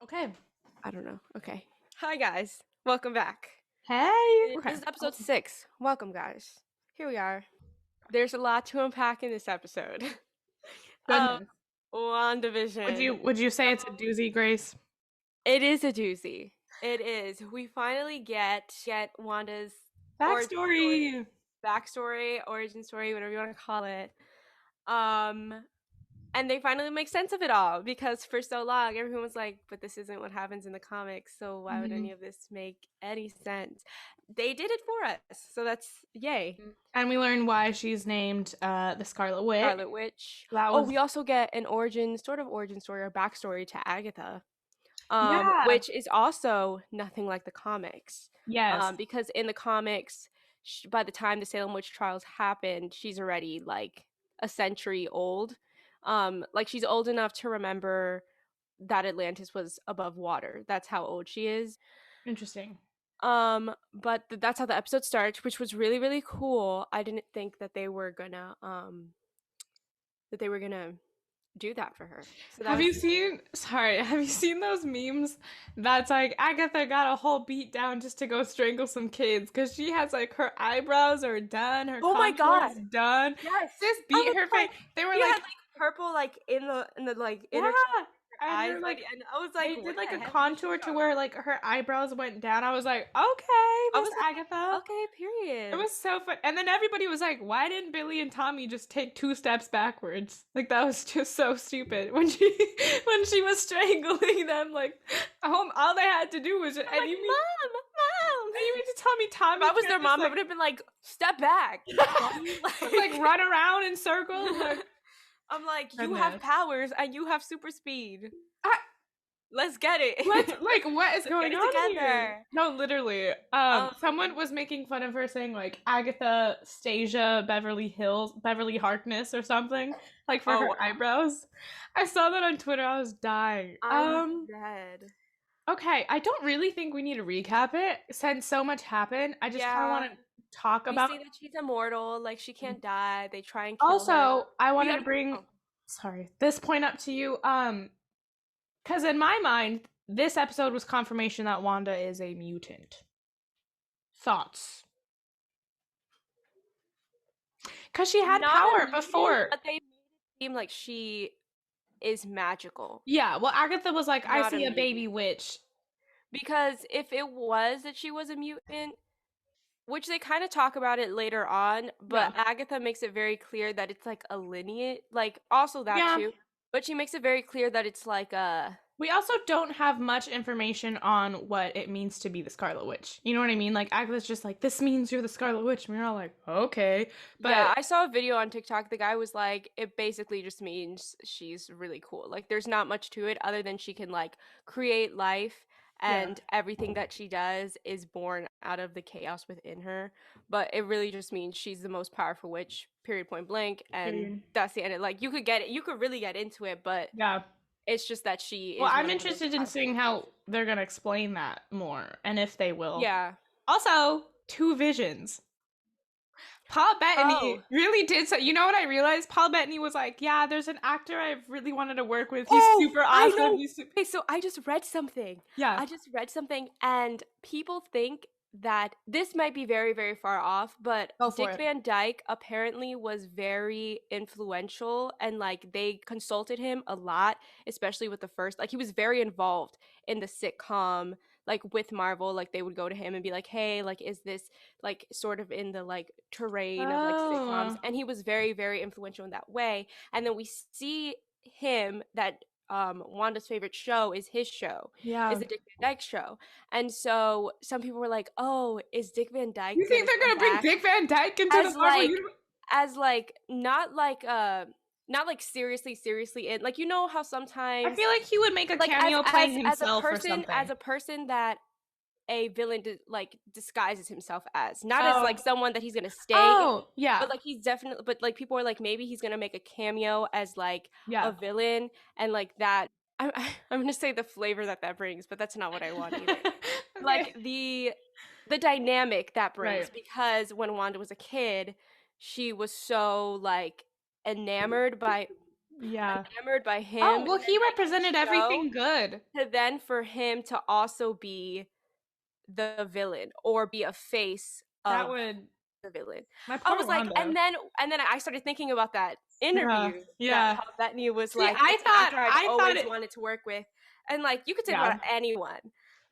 Okay. I don't know. Okay. Hi, guys. Welcome back. Hey. This is episode 6. Welcome, guys. Here we are. There's a lot to unpack in this episode. um, Goodness. WandaVision. Would you say it's a doozy, Grace? It is a doozy. It is. We finally get Wanda's Backstory. origin story, whatever you want to call it. And they finally make sense of it all, because for so long everyone was like, but this isn't what happens in the comics, so why would any of this make any sense? They did it for us, so that's yay. And we learn why she's named the Scarlet Witch. Scarlet Witch. That was... we also get an origin story or backstory to Agatha, Yeah. which is also nothing like the comics. Yes. Because in the comics, by the time the Salem witch trials happened, she's already like a century old. Like she's old enough to remember that Atlantis was above water. That's how old she is. Interesting. But that's how the episode starts, which was really, really cool. I didn't think that they were gonna do that for her. So have you seen those memes that's like Agatha got a whole beat down just to go strangle some kids because she has like her eyebrows are done, her contours done. Yes, just beat her face. They were like, had, purple like in the like inner eyes, and like, and I was like, they did like a contour to where like her eyebrows went down. I was like, okay, Miss Agatha. Okay, period. It was so fun. And then everybody was like, why didn't Billy and Tommy just take 2 steps backwards? Like that was just so stupid when she was strangling them. Like, all they had to do was just, Mom. And you mean to tell me Tommy? If I was their mom, I would have been like, step back. like run around in circles. Like, I'm like, you have powers and you have super speed. Let's get it. Like, what is going on here? No, literally. Someone was making fun of her saying like Agatha, Stasia, Beverly Harkness or something, like for her eyebrows. I saw that on Twitter. I was dying. I'm dead. Okay, I don't really think we need to recap it since so much happened. I just kind of want to talk about. We see that she's immortal, like she can't die. They try and kill her. Also, I wanted to bring this point up to you. Because in my mind, this episode was confirmation that Wanda is a mutant. Thoughts? Because she had power before. But they made it seem like she is magical. Yeah, well, Agatha was like, I see a baby witch. Because if it was that she was a mutant, which they kind of talk about it later on, but Agatha makes it very clear that it's like a lineage, like also that too. But she makes it very clear that it's like a... We also don't have much information on what it means to be the Scarlet Witch. You know what I mean? Like, Agatha's just like, this means you're the Scarlet Witch. And we're all like, okay. But yeah, I saw a video on TikTok. The guy was like, it basically just means she's really cool. Like, there's not much to it other than she can, like, create life. And everything that she does is born out of the chaos within her. But it really just means she's the most powerful witch, period, point blank. And that's the end of it. Like, you could really get into it, but it's just that she is... Well, I'm interested in seeing how they're going to explain that more, and if they will. Yeah. Also, 2 visions. Paul Bettany really did so. You know what I realized? Paul Bettany was like, yeah, there's an actor I've really wanted to work with. He's super awesome. I know. Okay, so I just read something. Yeah. I just read something, and people think that this might be very, very far off, but Dick Van Dyke apparently was very influential, and like they consulted him a lot, especially with the first, like he was very involved in the sitcom, like with Marvel. Like they would go to him and be like, hey, like is this like sort of in the like terrain of like sitcoms, and he was very, very influential in that way. And then we see him that Wanda's favorite show is his show. Is the Dick Van Dyke Show. And so some people were like, oh, is Dick Van Dyke... You think they're gonna bring Dick Van Dyke into the Marvel universe? As like not like seriously in, like, you know how sometimes I feel like he would make a cameo playing himself or something. As a person that a villain disguises himself as, not as like someone that he's gonna stay but like he's definitely, but like people are like, maybe he's gonna make a cameo as like a villain, and like that I'm gonna say the flavor that brings, but that's not what I want either. Like the dynamic that brings, because when Wanda was a kid, she was so like enamored by enamored by him. Oh, well, he represented everything good. To then for him to also be the villain or be a face of the villain. I was like, Wanda. and then I started thinking about that interview that Bethany was like, I thought I've always wanted to work with, and like you could say about anyone.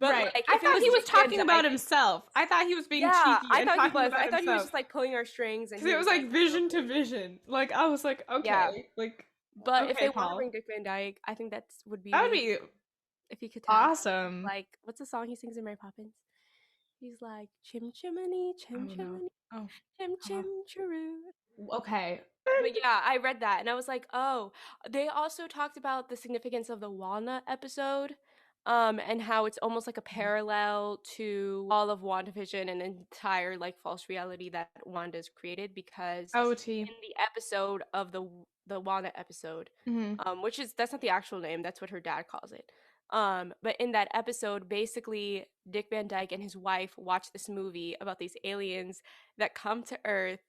But like, I thought he was talking about himself. I thought he was being cheeky. I thought he was. I thought he was just like pulling our strings, and it was like vision to vision. Like I was like, okay, like. But if they want to bring Dick Van Dyke, I think that would be if he could awesome. Like, what's the song he sings in Mary Poppins? He's like chim chimney, chim chimney, chim chim chiroo. Okay. But yeah, I read that and I was like, oh, they also talked about the significance of the walnut episode, and how it's almost like a parallel to all of WandaVision and entire like false reality that Wanda's created, because in the episode of the walnut episode, which is, that's not the actual name, that's what her dad calls it. But in that episode, basically Dick Van Dyke and his wife watch this movie about these aliens that come to Earth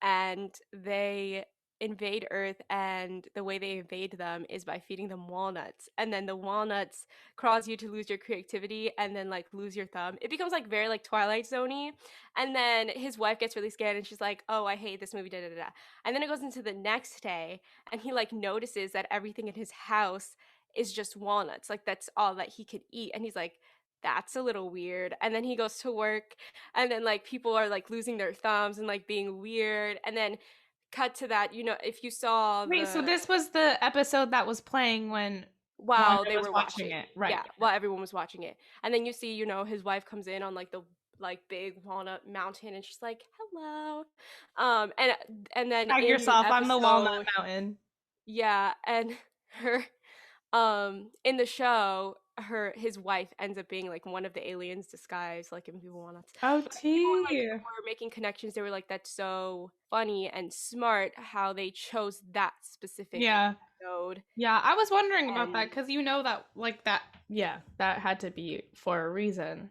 and they invade Earth, and the way they invade them is by feeding them walnuts, and then the walnuts cause you to lose your creativity and then like lose your thumb. It becomes like very like Twilight Zone-y, and then his wife gets really scared and she's like, oh, I hate this movie, da da da. And then it goes into the next day and he like notices that everything in his house is just walnuts, like that's all that he could eat, and he's like, that's a little weird. And then he goes to work and then like people are like losing their thumbs and like being weird, and then cut to that, you know, if you saw so this was the episode that was playing while they were watching it, right? Yeah, while everyone was watching it. And then you see, you know, his wife comes in on like the like big walnut mountain and she's like, hello, and then tag yourself, I'm the walnut mountain. Yeah, and her in the show, his wife ends up being like one of the aliens disguised like in people walnuts. People were making connections. They were like, that's so funny and smart how they chose that specific episode. Yeah, I was wondering about that because you know that like that had to be for a reason.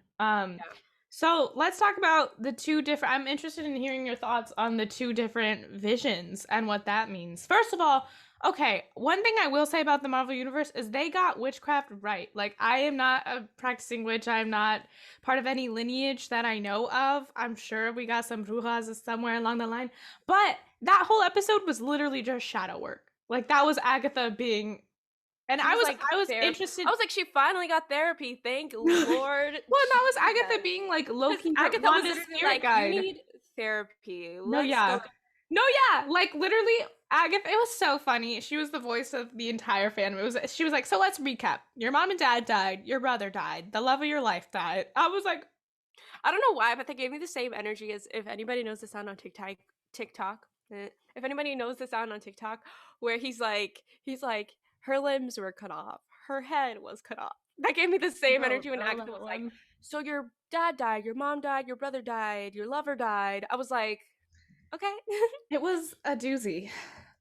So let's talk about the two different, I'm interested in hearing your thoughts on the two different visions and what that means. First of all, okay, one thing I will say about the Marvel Universe is they got witchcraft right. Like, I am not a practicing witch. I'm not part of any lineage that I know of. I'm sure we got some brujas somewhere along the line. But that whole episode was literally just shadow work. Like, that was Agatha being... And I was interested. I was like, she finally got therapy. Thank Lord. Well, that was Agatha being like Loki. Agatha was like, guide. You need therapy. Like literally, Agatha. It was so funny. She was the voice of the entire fandom. She was like, so let's recap. Your mom and dad died. Your brother died. The love of your life died. I was like, I don't know why, but they gave me the same energy as if anybody knows the sound on TikTok. If anybody knows the sound on TikTok, where he's like. Her limbs were cut off. Her head was cut off. That gave me the same energy when Agatha was like, so your dad died, your mom died, your brother died, your lover died. I was like, okay. It was a doozy.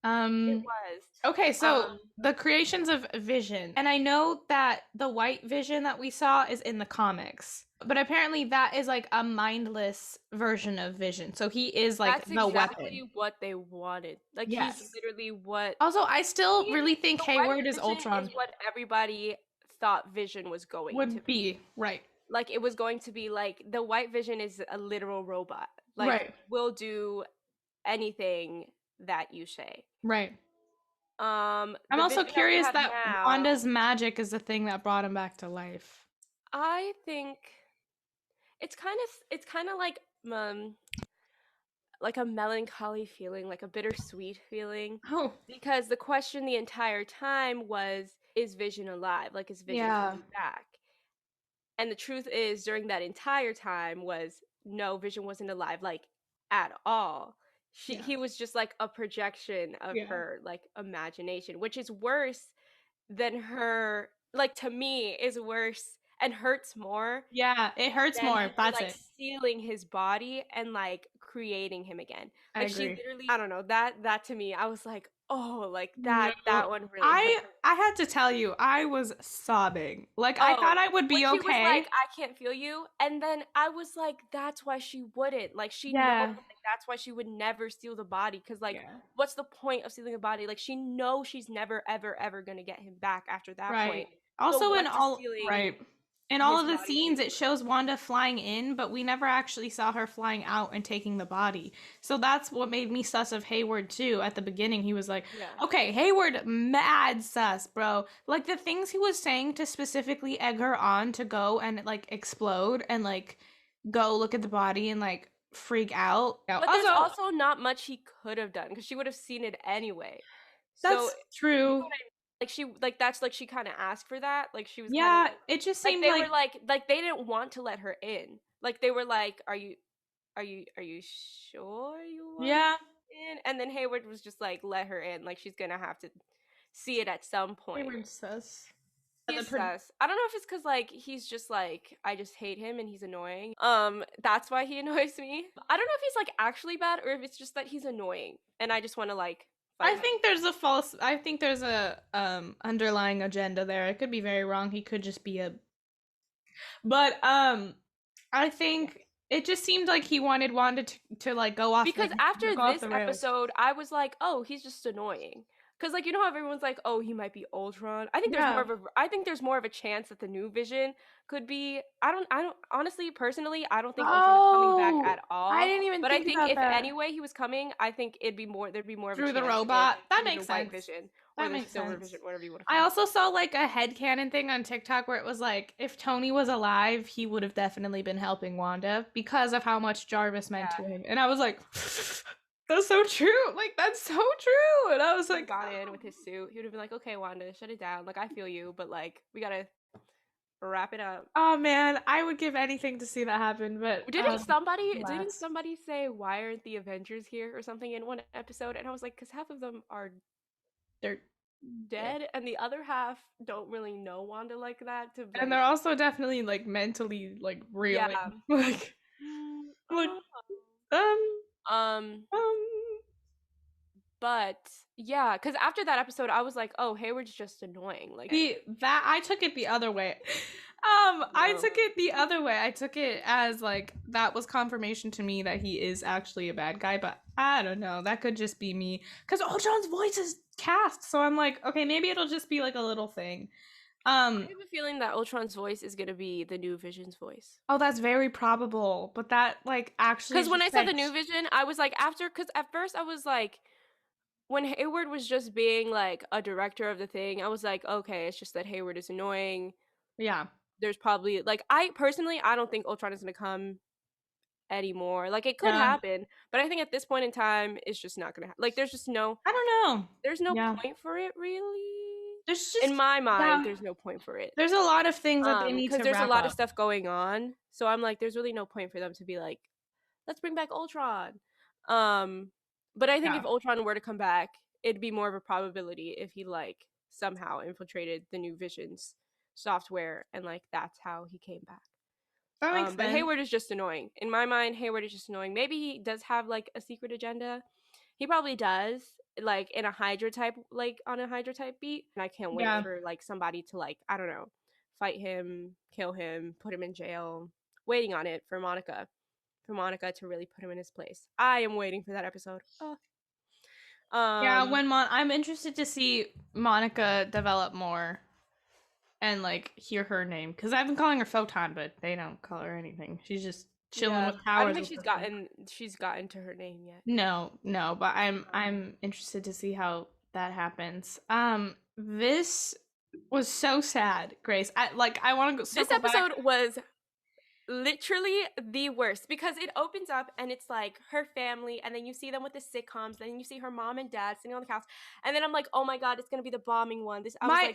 It was. Okay, so the creations of Vision. And I know that the white Vision that we saw is in the comics. But apparently that is like a mindless version of Vision. So he is like the weapon. That's exactly what they wanted. Like he's literally what... Also, I still really think Hayward is Ultron. Is what everybody thought Vision was going to be. Right. Like it was going to be like the white Vision is a literal robot. Like will do anything that you say. Right. I'm also curious that Wanda's magic is the thing that brought him back to life. I think it's kind of like a melancholy feeling, like a bittersweet feeling. Oh. Because the question the entire time was, is Vision alive? Like, is Vision coming back? And the truth is, during that entire time was, no, Vision wasn't alive, like, at all. He was just like a projection of her like imagination, which is worse than her, like, to me is worse and hurts more. Yeah, it hurts more. That's like, it. Stealing his body and like creating him again. I Like agree. She literally, I don't know, that to me, I was like, Oh, like that one really I hurt. I had to tell you, I was sobbing. Like, I thought I would When be she was like, okay. "I can't feel you," and then I was like, "That's why she wouldn't." Like, she knows, Yeah. like, that's why she would never steal the body. Because, like, Yeah. what's the point of stealing a body? Like, she knows she's never, ever, ever gonna get him back after that Right. point. So Also, what's the stealing right. In all his of the body do? scenes, it shows Wanda flying in, but we never actually saw her flying out and taking the body. So that's what made me sus of Hayward too. At the beginning, he was like, Yeah. okay, Hayward, mad sus, bro. Like, the things he was saying to specifically egg her on to go and, like, explode and, like, go look at the body and, like, freak out. But there's also not much he could have done because she would have seen it anyway. So, that's true. you know what I mean? Like, that's like she kind of asked for that. Like, she was kind of Yeah, it just like seemed they like were like they didn't want to let her in. Like, they were like, are you sure you want yeah. in? And then Hayward was just like, let her in. Like, she's gonna have to see it at some point. Hayward sus. He's sus. I don't know if it's because like he's just like I just hate him and he's annoying. That's why he annoys me. I don't know if he's like actually bad or if it's just that he's annoying and I just want to like fight I think there's a false. I think there's a underlying agenda there. I could be very wrong. He could just be a. But I think it just seemed like he wanted Wanda to like go off because after this episode, I was like, oh, he's just annoying. Because like you know how everyone's like, oh, he might be Ultron. I think there's more of a chance that the new Vision could be. I don't honestly personally I don't think Ultron is coming back at all. I didn't even. But think I think about if that. anyway he was coming, I think there'd be more of a through chance the robot. That through makes the White sense. Vision That or the makes Silver sense. Vision, whatever you want to I also saw like a headcanon thing on TikTok where it was like if Tony was alive, he would have definitely been helping Wanda because of how much Jarvis meant to him. And I was like, that's so true. Like, that's so true. And I was like, got in with his suit. He would have been like, okay, Wanda, shut it down. Like, I feel you, but like, we gotta wrap it up. Oh man, I would give anything to see that happen. But didn't somebody say why aren't the Avengers here or something in one episode? And I was like, because half of them are they're dead, and the other half don't really know Wanda like that. And they're also definitely like mentally like reeling. Like, like But yeah, because after that episode, I was like, "Oh, Hayward's just annoying." Like that, I took it the other way. I took it the other way. I took it as like that was confirmation to me that he is actually a bad guy. But I don't know. That could just be me because Ultron's voice is cast, so I'm like, okay, maybe it'll just be like a little thing. I have a feeling that Ultron's voice is gonna be the new Vision's voice. Oh, that's very probable. But that like actually because when I said the new Vision, I was like because at first I was like. When Hayward was just being like a director of the thing, I was like, okay, it's just that Hayward is annoying. Yeah. There's probably like I don't think Ultron is gonna come anymore. Like it could happen, but I think at this point in time, it's just not gonna happen. Like there's just no. I don't know. There's no point for it, really. There's just in my mind, there's no point for it. There's a lot of things that they need to because there's a lot of stuff going on. So I'm like, there's really no point for them to be like, let's bring back Ultron. But I think if Ultron were to come back, it'd be more of a probability if he like somehow infiltrated the new Vision's software and like that's how he came back. That makes sense. But Hayward is just annoying. In my mind, Hayward is just annoying. Maybe he does have like a secret agenda. He probably does, like in a Hydra type, like on a Hydra type beat. And I can't wait for like somebody to like, I don't know, fight him, kill him, put him in jail. Waiting on it for Monica to really put him in his place. I am waiting for that episode. When I'm interested to see Monica develop more and like hear her name because I've been calling her Photon, but they don't call her anything. She's just chilling with powers. I don't think she's gotten to her name yet. No, but I'm interested to see how that happens. This was so sad, Grace. I want to go. This episode was literally the worst because it opens up and it's like her family and then you see them with the sitcoms, then you see her mom and dad sitting on the couch, and then I'm like, oh my god, it's gonna be the bombing one. I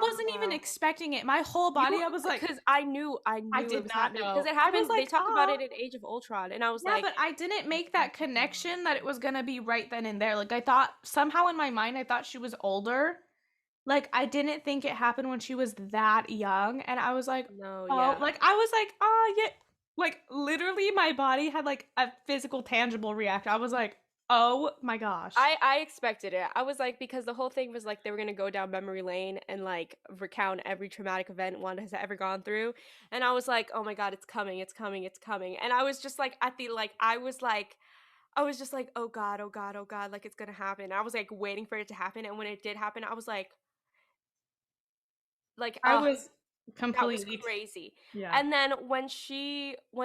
wasn't even expecting it. My whole body, I was like, because I knew I did not know because it happened. Like, they talk about it in Age of Ultron, and I was like, but I didn't make that connection that it was gonna be right then and there. Like I thought somehow in my mind, I thought she was older. Like, I didn't think it happened when she was that young, and I was like, like, I was like, yeah. Like, literally, my body had, like, a physical, tangible reaction. I was like, Oh my gosh. I expected it. I was like, because the whole thing was like they were gonna go down memory lane and like recount every traumatic event Wanda has ever gone through, and I was like, oh my god, it's coming, it's coming, it's coming, and I was just like at the like I was just like, oh god, oh god, oh god, like it's gonna happen. I was like waiting for it to happen, and when it did happen, I was I oh, was that was completely crazy. yeah. And then when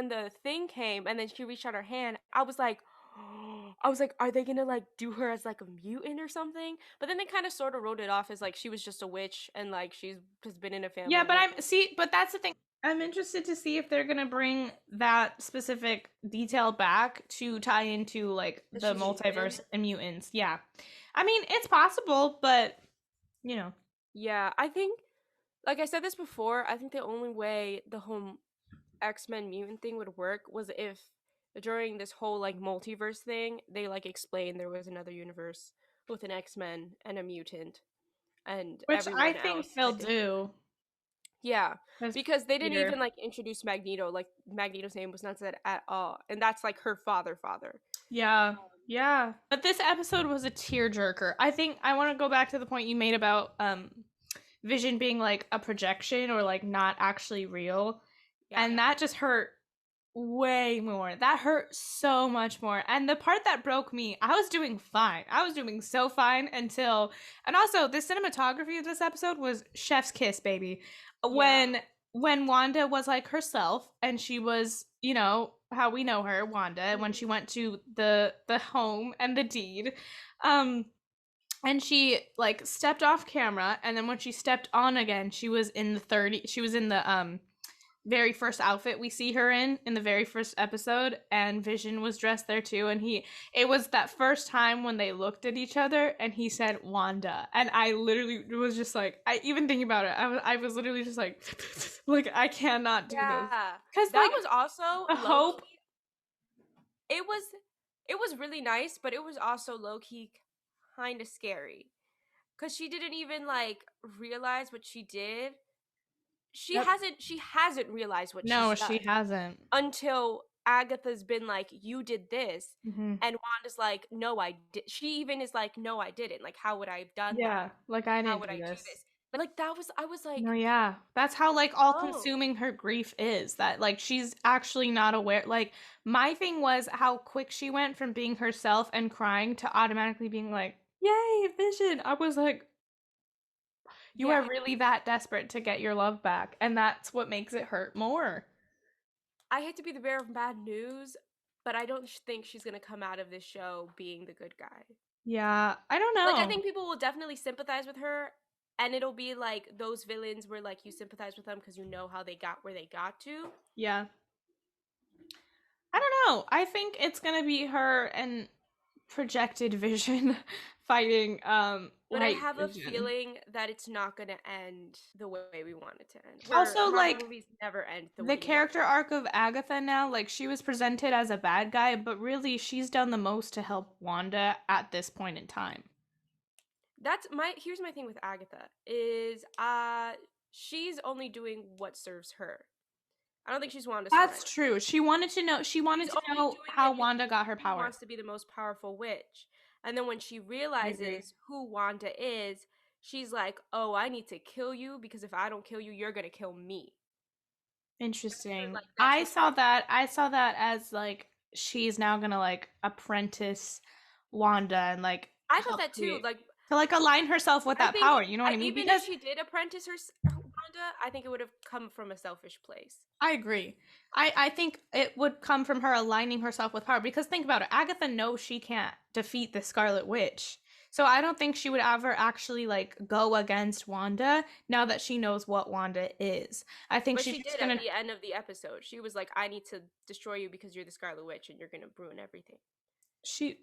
the thing came and then she reached out her hand, I was like, I was like, are they gonna like do her as like a mutant or something? But then they kind of sort of wrote it off as like she was just a witch and like she's just been in a family Yeah, of but witches. but that's the thing. I'm interested to see if they're gonna bring that specific detail back to tie into like That the she's a mutant. multiverse and mutants. Yeah. I mean, it's possible, but you know. Yeah, I think like I said this before, I think the only way the whole X-Men mutant thing would work was if during this whole like multiverse thing, they like explained there was another universe with an X-Men and a mutant and Which I everyone think else they'll had different. do. Yeah, Because because they didn't Peter. even like introduce Magneto. Like Magneto's name was not said at all, and that's like her father. Yeah. Yeah. But this episode was a tearjerker. I think I want to go back to the point you made about Vision being like a projection or like not actually real. Yeah. And that just hurt way more. That hurt so much more. And the part that broke me, I was doing fine. I was doing so fine until, and also the cinematography of this episode was chef's kiss, baby. Yeah. When Wanda was like herself and she was, you know, how we know her, Wanda, when she went to the home and the deed, um and she like stepped off camera, and then when she stepped on again, she was in the 30, she was in the very first outfit we see her in the very first episode, and Vision was dressed there too, and it was that first time when they looked at each other and he said Wanda, and I literally was just like, I even thinking about it, I was literally just like like I cannot do this, Yeah. because That like was also a low hope. key. It was it was really nice, but it was also low key kind of scary because she didn't even like realize what she did. Yep. She hasn't realized what she's No, done she hasn't. until Agatha's been like, you did this, Mm-hmm. and Wanda's like, no, I did. She even is like, no, I didn't. Like, how would I have done that? Yeah, like I How didn't would do I do this. this? But like that was I was No, like, yeah. That's how like all oh consuming her grief is. That like she's actually not aware. Like my thing was how quick she went from being herself and crying to automatically being like, "Yay, Vision." I was like, you are yeah. really that desperate to get your love back, and that's what makes it hurt more. I hate to be the bearer of bad news, but I don't think she's gonna come out of this show being the good guy. Yeah, I don't Like I know. think people will definitely sympathize with her, and it'll be like those villains where like you sympathize with them because you know how they got where they got to. Yeah. I don't know. I think it's going to be her and projected Vision fighting But I White have a Vision. feeling that it's not gonna end the way we want it to end. Where Also, Marvel like, movies never end the the way you want character arc of Agatha now, like, she was presented as a bad guy, but really she's done the most to help Wanda at this point in time. that's my here's my thing with Agatha is she's only doing what serves her. I don't think she's Wanda's friend. That's true. She wanted She's to only know doing how it because Wanda got her she power. wants to be the most powerful witch. And then when she I agree. realizes who Wanda is, she's like, "Oh, I need to kill you because if I don't kill you, you're going to kill me." Interesting. That's her plan. I saw that as like she's now gonna like apprentice Wanda and like I thought help that too. create Like to like align herself with I that think power, you know what I mean? even if Because she did apprentice her Wanda, I think it would have come from a selfish place. I agree. I think it would come from her aligning herself with power, because think about it. Agatha knows she can't defeat the Scarlet Witch. So I don't think she would ever actually like go against Wanda now that she knows what Wanda is. I think But she's she just did at gonna the end of the episode. She was like, "I need to destroy you because you're the Scarlet Witch and you're going to ruin everything." she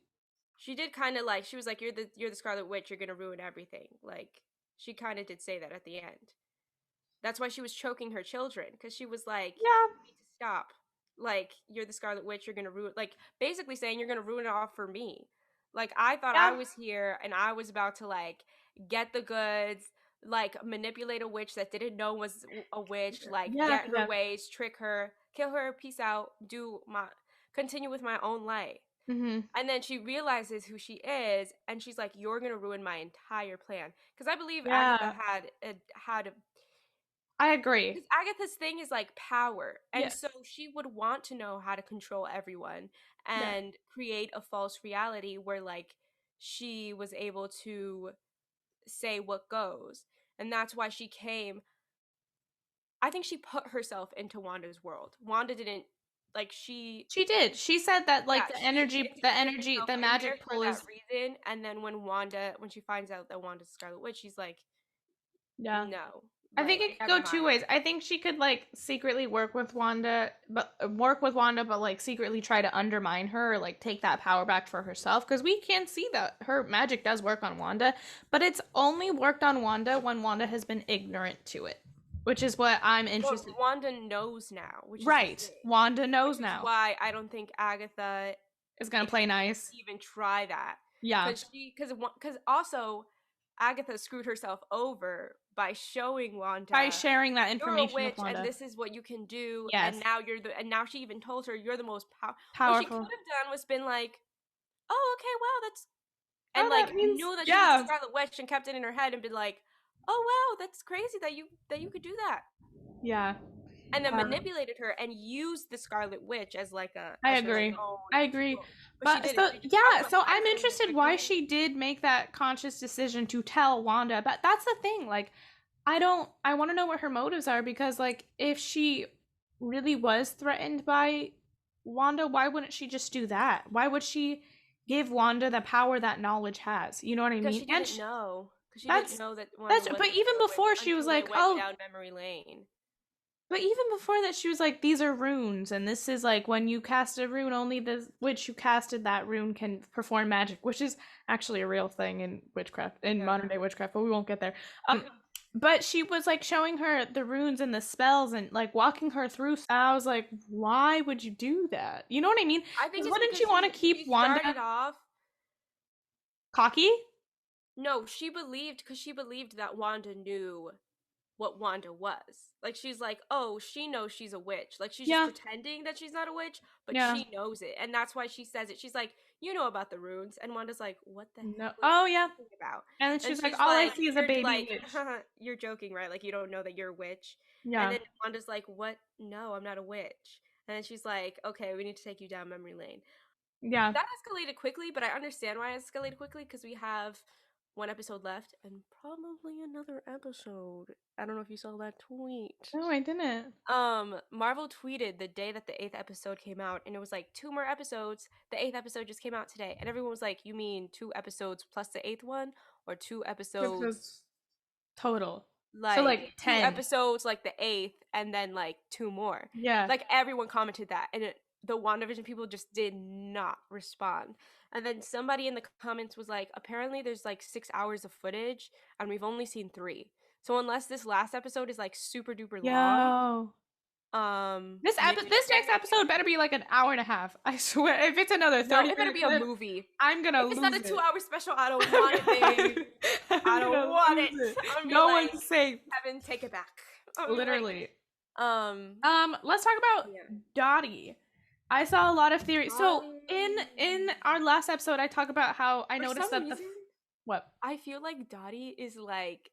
She did kind of like she was like, you're the Scarlet Witch, you're going to ruin everything." Like she kind of did say that at the end. That's why she was choking her children cuz she was like, yeah, "You need to stop. Like you're the Scarlet Witch, you're going to ruin like basically saying you're going to ruin it all for me." Like I thought I yeah, was here and I was about to like get the goods, like manipulate a witch that didn't know was a witch, like yeah, get her yeah. ways, trick her, kill her, peace out, do my continue with my own life. Mm-hmm. And then she realizes who she is, and she's like, "You're gonna ruin my entire plan." Because I believe Agatha Yeah. had I agree. because Agatha's thing is like power, and so Yes. she would want to know how to control everyone Yeah. and create a false reality where like she was able to say what goes, and that's why she came. I think she put herself into Wanda's world. Wanda didn't like she. She did. She said that Yeah, like she inserted herself the in there magic for pull that is reason, and then when she finds out that Wanda's Scarlet Witch, she's like, yeah. no, I think like it could never go two mind. ways. I think she could like secretly work with Wanda, but like secretly try to undermine her or like take that power back for herself. Because we can see that her magic does work on Wanda, but it's only worked on Wanda when Wanda has been ignorant to it, which is what I'm But interested. Wanda knows now, which is the Right, thing, Wanda which knows is now. why I don't think Agatha Is gonna is play going nice. to even try that, Yeah, because also Agatha screwed herself over by showing by Wanda, sharing that "You're a information with witch, and Wanda. this is what you can do," and Yes, now and now she even told her, "You're the most power." What she could powerful. have done was been like, "Oh, okay, wow, that's," and Oh, like that means knew that she was the yeah, Scarlet Witch and kept it in her head and been like, "Oh wow, that's crazy that you could do that," yeah. and then Um, manipulated her and used the Scarlet Witch as like a I as her like agree. own I agree. tool. But she But didn't. so She just yeah, so I'm traumatized her into interested thinking, why she did make that conscious decision to tell Wanda. But that's the thing. Like, I want to know what her motives are because like if she really was threatened by Wanda, why wouldn't she just do that? Why would she give Wanda the power that knowledge has? You know what I because mean? she didn't know. Because she didn't That's know that Wanda that's was but the even Scarlet Witch before she was until they like, went "Oh, down memory lane. but even before that, she was like, "These are runes, and this is like when you cast a rune, only the witch who casted that rune can perform magic," which is actually a real thing in witchcraft, in Yeah. modern day witchcraft. But we won't get there. But she was like showing her the runes and the spells and like walking her through. I was like, "Why would you do that?" You know what I mean? I think Because it's wouldn't because you want to keep she Wanda started off. cocky? No, she believed because she believed that Wanda knew what Wanda was. Like she's like, oh, she knows she's a witch. Like she's just Yeah, pretending that she's not a witch, but yeah. she knows it. And that's why she says it. She's like, you know about the runes. And Wanda's like, what the No. heck are Oh you yeah. talking about? And then And she's like, she's "All I like, see is a you're baby like, witch." you're joking, right? Like you don't know that you're a witch. And Yeah, then Wanda's like, what? No, I'm not a witch. And then she's like, okay, we need to take you down memory lane. yeah. That escalated quickly, but I understand why it escalated quickly because we have one episode left and probably another episode. I don't know if you saw that tweet. No, I didn't. Marvel tweeted the day that the 8th episode came out, and it was like 2 more episodes. The 8th episode just came out today, and everyone was like, "You mean 2 episodes plus the 8th one, or 2 episodes Episodes total. So like like two 10. episodes like the 8th, and then like 2 more?" Yeah. Like everyone commented that, and the WandaVision people just did not respond. And then somebody in the comments was like, "Apparently, there's like 6 hours of footage, and we've only seen 3. So unless this last episode is like super duper long, Yo. maybe This next episode better be like an hour and a half. I swear. If it's another no, 30 it better minute be a clip, movie. I'm gonna If it's not lose a it. 2 hour special, I don't want it, babe. I I'm don't gonna want lose it. it. I'm gonna be No like, one's safe. Kevin, take it back. I'm gonna be like, Literally. um, Let's talk about yeah. Dottie. I saw a lot of theories. So Dottie. in our last episode, I talk about how I For noticed some that reason, what? I feel like Dottie is like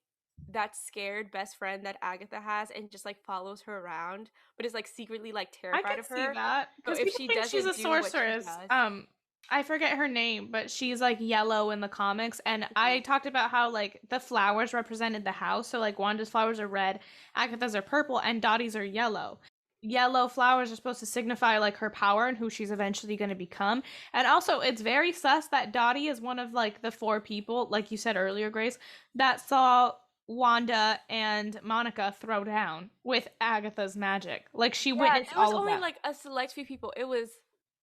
that scared best friend that Agatha has and just like follows her around, but is like secretly like I terrified could of see her. that So because if people she think she's a doesn't do what she sorceress. does, I forget her name, but she's like yellow in the comics, and I mhm. talked about how like the flowers represented the house. So like Wanda's flowers are red, Agatha's are purple, and Dottie's are yellow. Yellow flowers are supposed to signify like her power and who she's eventually going to become. And also, it's very sus that Dottie is one of like the 4 people, like you said earlier, Grace, that saw Wanda and Monica throw down with Agatha's magic. Like she Yeah, witnessed there was all of only that. like a select few people. It was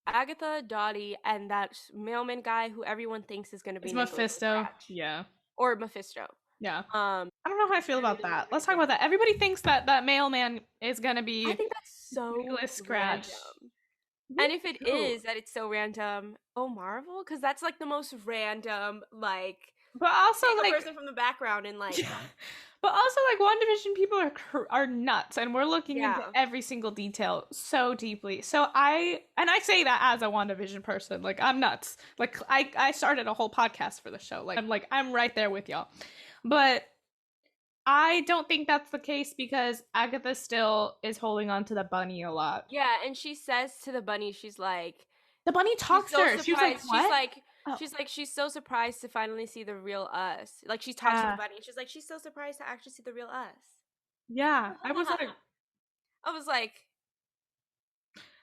Agatha, Dottie, and that mailman guy who everyone thinks is going to be It's Nicholas Mephisto. Scratch Yeah. or Mephisto. Yeah. Um, I don't know how I feel about that. Let's talk about that. Everybody thinks that that mailman is gonna I be think that's so Nicholas Scratch. random. Me And if it too. is that it's so random, oh Marvel, because that's like the most random like But also take a like person from the background and like yeah. But also, like, WandaVision people are nuts, and we're looking into every single detail so deeply. So I say that as a WandaVision person, like, I'm nuts. Like, I started a whole podcast for the show. Like I'm right there with y'all. But I don't think that's the case because Agatha still is holding on to the bunny a lot. Yeah, and she says to the bunny, she's like, the bunny talks to her. She was like, what? She's so surprised to finally see the real us. Like, she's talking to the bunny, and she's like, she's so surprised to actually see the real us. Yeah, I was like,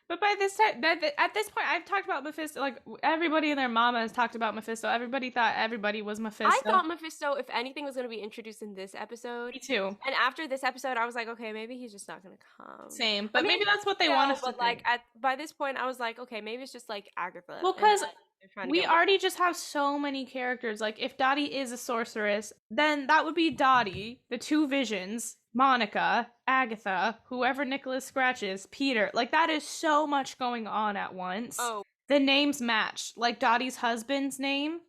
but by this time, at this point, I've talked about Mephisto. Like, everybody and their mama has talked about Mephisto. Everybody thought everybody was Mephisto. I thought Mephisto, if anything, was going to be introduced in this episode. Me too. And after this episode, I was like, okay, maybe he's just not going to come. Same, but maybe that's what they want us to think. But, like, by this point, I was like, okay, maybe it's just, like, Agatha. Well, because we already just have so many characters. Like, if Dottie is a sorceress, then that would be Dottie, the two Visions, Monica, Agatha, whoever Nicholas Scratch is, Peter. Like, that is so much going on at once. Oh. The names match. Like, Dottie's husband's name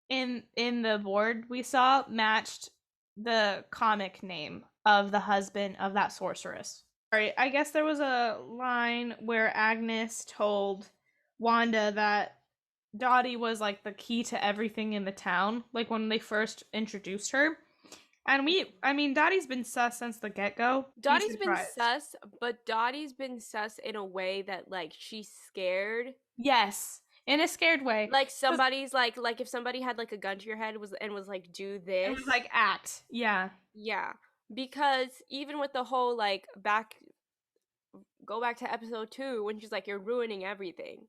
in the board we saw matched the comic name of the husband of that sorceress. All right, I guess there was a line where Agnes told Wanda that Dottie was, like, the key to everything in the town, like, when they first introduced her. And Dottie's been sus since the get-go. Dottie's been sus, but Dottie's been sus in a way that, like, she's scared. Yes, in a scared way. Like, somebody's, like, if somebody had, like, a gun to your head was like, do this. It was, like, act. Yeah. Yeah. Because even with the whole, like, go back to episode 2, when she's like, you're ruining everything.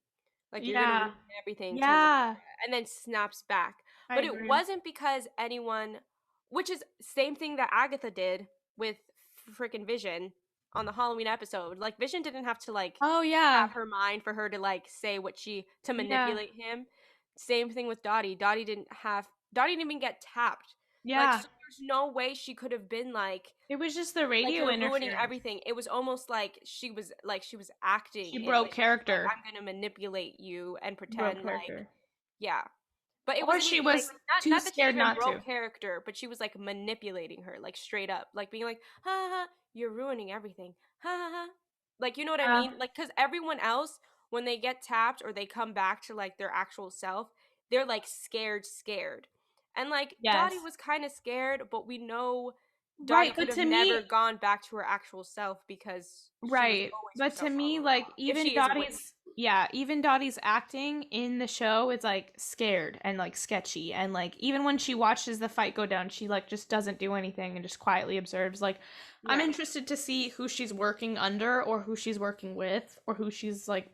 Like, you're gonna ruin everything. Yeah. And then snaps back. But it wasn't because anyone... Which is same thing that Agatha did with freaking Vision on the Halloween episode. Like, Vision didn't have to, like, have her mind for her to, like, say what to manipulate him. Same thing with Dottie. Dottie didn't even get tapped. Yeah. Like, so there's no way she could have been, like... It was just the radio interference. Ruining everything. It was almost like she was acting. She broke character. Like, I'm gonna manipulate you and pretend like... Yeah. But it was she was too not scared not to. Character, but she was, like, manipulating her, like, straight up, like, being like, ha ha ha, you're ruining everything, ha ha ha. Like, you know what I mean? Like, because everyone else, when they get tapped or they come back to, like, their actual self, they're, like, scared, and, like, Dottie was kind of scared, but we know Dottie could have never gone back to her actual self because but to me, like, even Dottie's acting in the show is, like, scared and, like, sketchy, and, like, even when she watches the fight go down, she, like, just doesn't do anything and just quietly observes. Like, I'm interested to see who she's working under or who she's working with or who she's, like,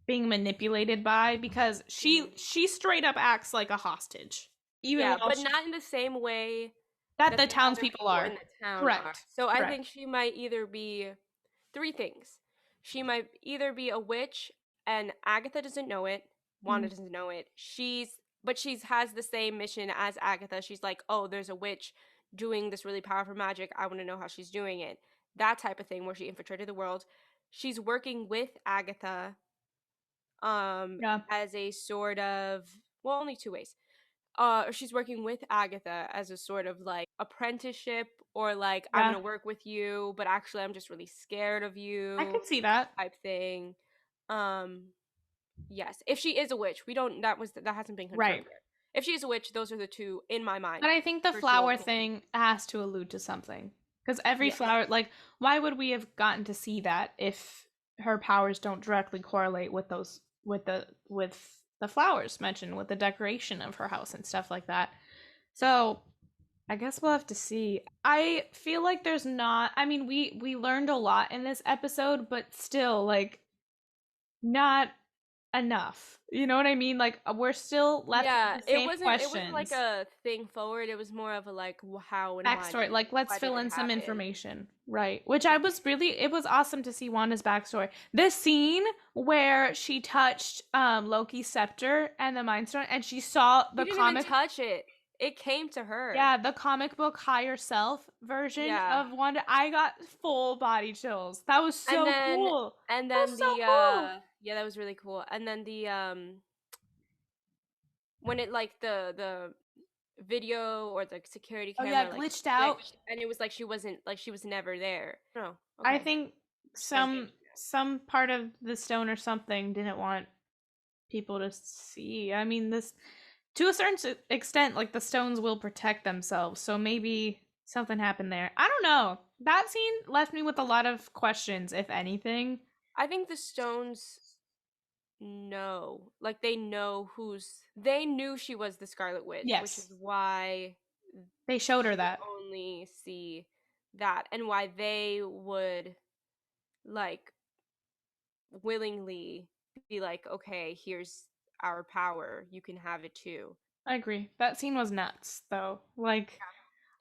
being manipulated by, because she straight up acts like a hostage. But not in the same way that the townspeople are. In the town Correct. So I think she might either be 3 things. She might either be a witch, and Agatha doesn't know it. Wanda doesn't know it. But she has the same mission as Agatha. She's like, oh, there's a witch doing this really powerful magic. I want to know how she's doing it. That type of thing, where she infiltrated the world. She's working with Agatha, as a sort of, well, only 2 ways. She's working with Agatha as a sort of, like, apprenticeship, or, like, I'm gonna work with you, but actually I'm just really scared of you. I can see that type thing. Yes, if she is a witch, that hasn't been confirmed yet. If she's a witch, those are the 2 in my mind. But I think the flower thing has to allude to something, because every flower, like, why would we have gotten to see that if her powers don't directly correlate with those with the flowers mentioned, with the decoration of her house and stuff like that? So I guess we'll have to see. I feel like there's not, I mean, we learned a lot in this episode, but still, like, not enough. You know what I mean? Like, we're still left with the same questions. It wasn't like a thing forward. It was more of a, like, how and backstory. Like, let's fill in some information. Right. Which it was awesome to see Wanda's backstory. This scene where she touched Loki's scepter and the Mind Stone, and she saw the comic. Even touch it. It came to her. Yeah, the comic book higher self version of Wanda. I got full body chills. That was so cool. And then yeah, that was really cool. And then when it, like, the video or the security Oh yeah, camera like glitched out. glitched, and it was like she wasn't like she was never there. No, I okay. think some part of the stone or something didn't want people to see. I mean, this to a certain extent, like the stones will protect themselves, so maybe something happened there. I don't know. That scene left me with a lot of questions, if anything. I think the stones know, like they knew she was the Scarlet Witch, which is Yes, why they showed her she would that. only see that, and why they would like willingly be like, okay, here's our power, you can have it too. I agree. That scene was nuts, though. Like,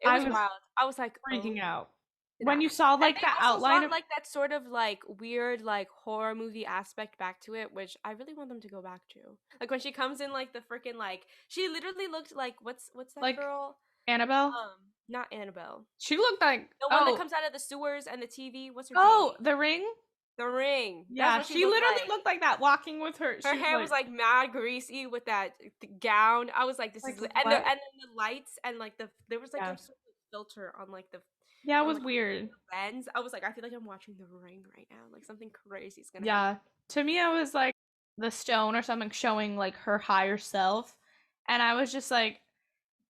It I was was wild. I was like, oh freaking out when snap. you saw And like they the also outline brought of. like that sort of like weird like horror movie aspect back to it, which I really want them to go back to. Like when she comes in like the freaking like she literally looked like what's that Like girl? Annabelle. Not Annabelle. She looked like The one that comes out of the sewers and the TV. What's her name? The Ring. The Ring. That's Yeah, what she she looked literally like. looked like that walking with her. Her She was hair was like mad greasy with that gown. I was like, this is like and what? then the lights and like there was like Yeah, a sort of filter on like the yeah, it on was like weird. the lens. I was like, I feel like I'm watching The Ring right now. Like something crazy is gonna happen. Yeah, to me, I was like the stone or something showing like her higher self, and I was just like,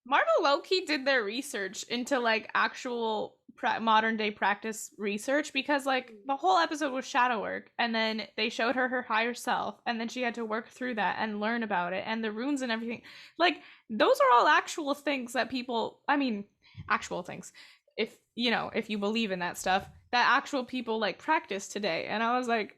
Marvel low-key did their research into like actual modern day practice research because like the whole episode was shadow work and then they showed her her higher self and then she had to work through that and learn about it and the runes and everything. Like those are all actual things that people, I mean, actual things. If, you know, if you believe in that stuff, that actual people like practice today. And I was like,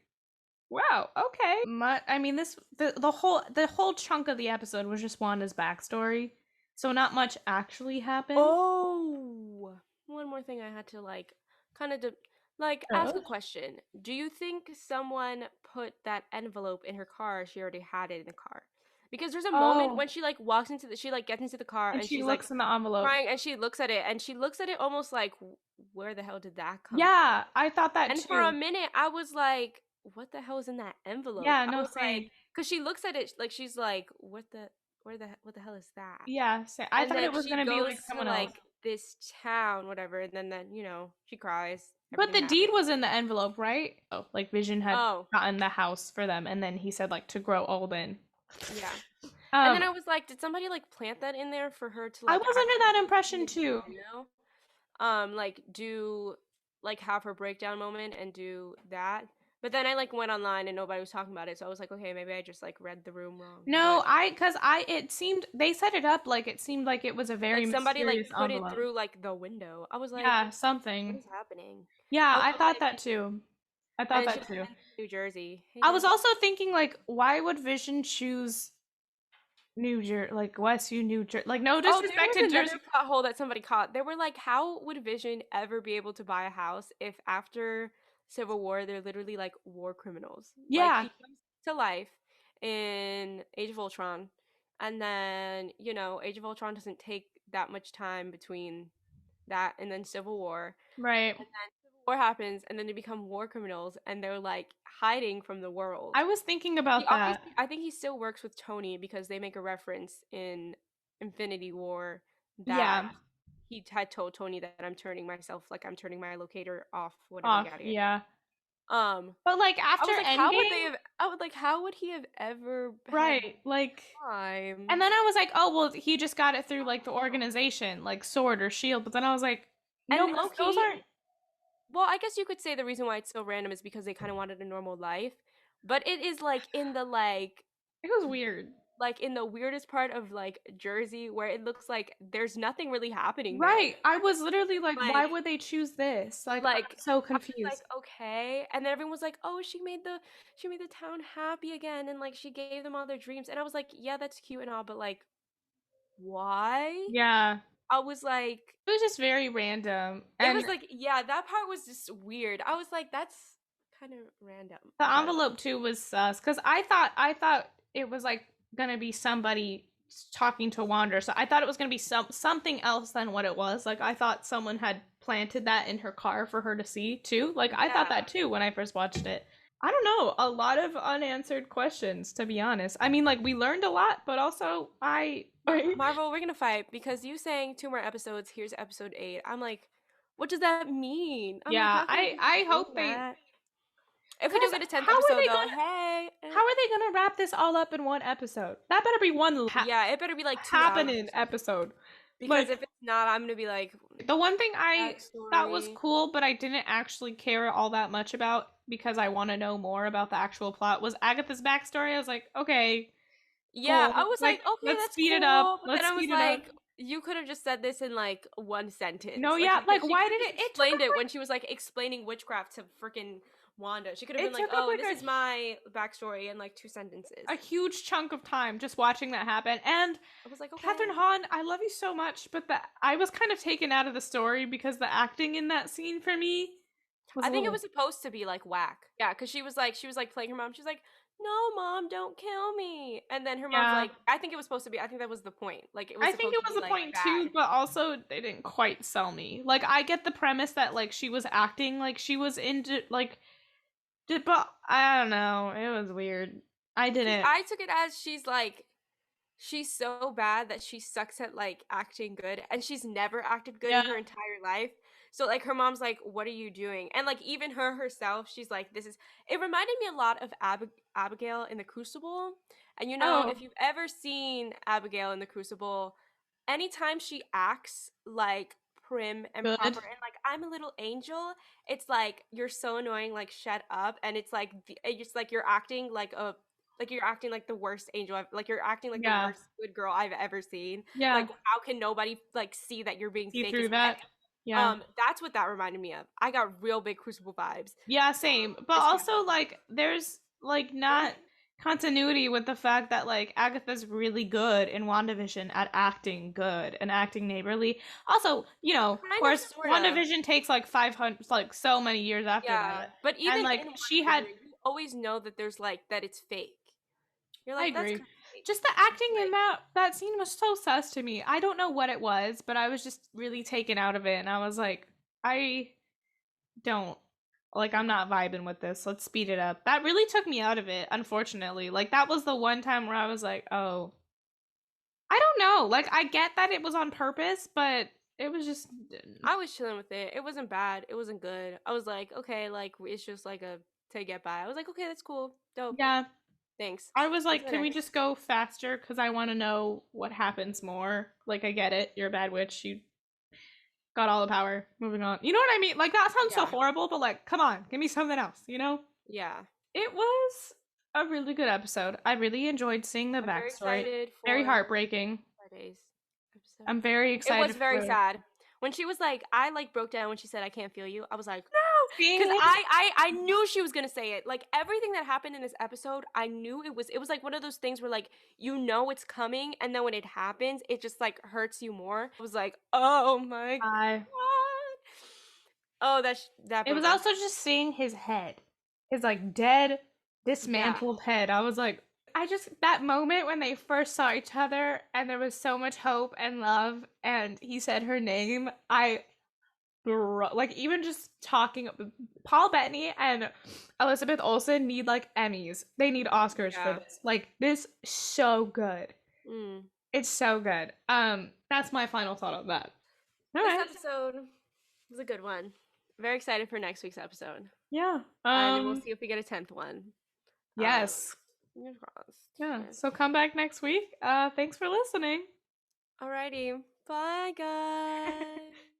wow, okay. I mean, the whole chunk of the episode was just Wanda's backstory, so not much actually happened. Oh, one more thing I had to like kind of like ask a question. Do you think someone put that envelope in her car? She already had it in the car. Because there's a moment Oh, when she like walks into the she like gets into the car and and she she's like looks in the envelope. crying and she looks at it almost like where the hell did that come from? Yeah, I thought that And for a too. minute I was like, what the hell is in that envelope? Yeah, I no, was like, same. cuz she looks at it like she's like, what the hell is that? Yeah, same. I And thought then it was she gonna be goes like to someone else. like this town, whatever, and then she cries. But Everything the deed happens. was in the envelope, right? Oh, like Vision had Oh, gotten the house for them, and then he said like to grow old in. yeah. And then Um, I was like, did somebody like plant that in there for her to I like was under actually that go to impression the too. casino? Like do like have her breakdown moment and do that. But then I like went online and nobody was talking about it, so I was like, okay, maybe I just like read the room wrong. But No, because it seemed they set it up like it seemed like it was a very like somebody like mysterious put it envelope. through like the window. I was like, Yeah, what something. is happening? Yeah, I was I thought like, that too. I and thought then she that like too. ends in New Jersey. Hey I was girl. also thinking like, why would Vision choose New Jersey, like Westview, New Jersey? Like, no Oh, there disrespect to was another Jersey. plot hole that somebody caught. They were like, how would Vision ever be able to buy a house if after Civil War they're literally like war criminals? Like Yeah, he comes to life in Age of Ultron, and then Age of Ultron doesn't take that much time between that and then Civil War. right. And then Civil War happens, and then they become war criminals, and they're like hiding from the world. I was thinking He about that. obviously, I think he still works with Tony because they make a reference in Infinity War that Yeah, he had told Tony that I'm turning my locator off, whatever, off. yada yada. Yeah, Um, but like I after was like, Endgame, how would he have ever had right? Like, and time? then I was like, oh well, he just got it through like the organization, like Sword or Shield. But then I was like, no, And low those key, aren't. well, I guess you could say the reason why it's so random is because they kind of wanted a normal life, but it is like in the It was weird. like in the weirdest part of like Jersey where it looks like there's nothing really happening there. Right. I was literally like, why Like would they choose this? Like, I'm like so I was like, confused. okay. And then everyone was like, oh, she made the town happy again and like she gave them all their dreams. And I was like, yeah, that's cute and all, but like why? Yeah. I was like It was just very random. it And was like, yeah, that part was just weird. I was like, that's kind of random. the But envelope too was sus because I thought it was like gonna be somebody talking to Wander. So I thought it was gonna be something else than what it was. Like I thought someone had planted that in her car for her to see too. Like I thought yeah. that too when I first watched it. I don't know, a lot of unanswered questions, to be honest. I mean, like, we learned a lot, but also Marvel, we're gonna fight because you saying 2 more episodes, here's episode 8. I'm like, what does that mean? I'm like, yeah, how can you keep I doing hope they, that? If we do because get a 10th how are episode they though, gonna hey. how are they gonna wrap this all up in one episode? That better be one Yeah, it better be like 2 hours happening episode. because Like, if it's not, I'm gonna be like, the one thing I thought was backstory. cool, but I didn't actually care all that much about because I want to know more about the actual plot, was Agatha's backstory. I was like, okay, Yeah, I cool. was Like, like, okay, let's that's speed it up. cool. But then Let's I was speed it up. like, you could have just said this in like one No, sentence. Like yeah, you could, like she why could have did just it took explained up it like when she was like explaining witchcraft to freaking Wanda. She could have it been like, took up oh, like this is my backstory in like 2 sentences. a huge chunk of time just watching that happen. And I was like, okay. Catherine Hahn, I love you so much, but I was kind of taken out of the story because the acting in that scene for me was I think it was supposed to be like whack. Yeah, because she was like playing her mom. She was like, no, mom, don't kill me. And then her mom's yeah. like, I think it was supposed to be. I think that was the point. Like it was I think supposed it to was be the like point bad. too, but also they didn't quite sell me. Like I get the premise that like she was acting like she was into like, but I don't know. It was weird. I didn't. I took it as she's so bad that she sucks at like acting good, and she's never acted good Yeah. in her entire life. So like her mom's like, what are you doing? And like even her herself, she's like, this is, it reminded me a lot of Abigail in the Crucible. And you know, if you've ever seen Abigail in the Crucible, anytime she acts like prim and Good. proper and like I'm a little angel, it's like you're so annoying, like shut up. And it's like it's like you're acting like you're acting like the worst angel like you're acting like the worst good girl I've ever seen. Yeah. Like how can nobody like see that you're being See fake through as that. heck? Yeah. That's what that reminded me of. I got real big Crucible vibes. Yeah, same. But also like there's like not continuity with the fact that like Agatha's really good in WandaVision at acting good and acting neighborly. Also, you know, of course, WandaVision takes like 500, like so many years after that. But even and like in she had, you always know that there's like that it's fake. You're like, I agree. That's fake. Just the acting in that scene was so sus to me. I don't know what it was, but I was just really taken out of it, and I was like, I don't. Like, I'm not vibing with this. Let's speed it up. That really took me out of it, unfortunately. Like, that was the one time where I was like, oh. I don't know. Like, I get that it was on purpose, but it was just. I was chilling with it. It wasn't bad. It wasn't good. I was like, okay, like, it's just like a to get by. I was like, okay, that's cool. Dope. Yeah. Thanks. I was like, can we just go faster? Because I want to know what happens more. Like, I get it. You're a bad witch. You got all the power. Moving on. You know what I mean? Like, that sounds so horrible, but like, come on, give me something else, you know? Yeah. It was a really good episode. I really enjoyed seeing the backstory. Very heartbreaking. I'm very excited. It was very sad. When she was like, I like broke down when she said, I can't feel you. I was like, no! Because I knew she was going to say it. Like, everything that happened in this episode, I knew it was like one of those things where, like, you know it's coming, and then when it happens, it just, like, hurts you more. I was like, oh my God. Oh, that It was also just seeing his head. His, like, dead, dismantled head. I was like, that moment when they first saw each other and there was so much hope and love and he said her name, like, even just talking, Paul Bettany and Elizabeth Olsen need like Emmys. They need Oscars for this. Like, this so good. It's so good. That's my final thought on that. This episode was a good one. Very excited for next week's episode. Yeah. And we'll see if we get a 10th one. Yes. Fingers crossed. Yeah. So come back next week. Thanks for listening. Alrighty. Bye, guys.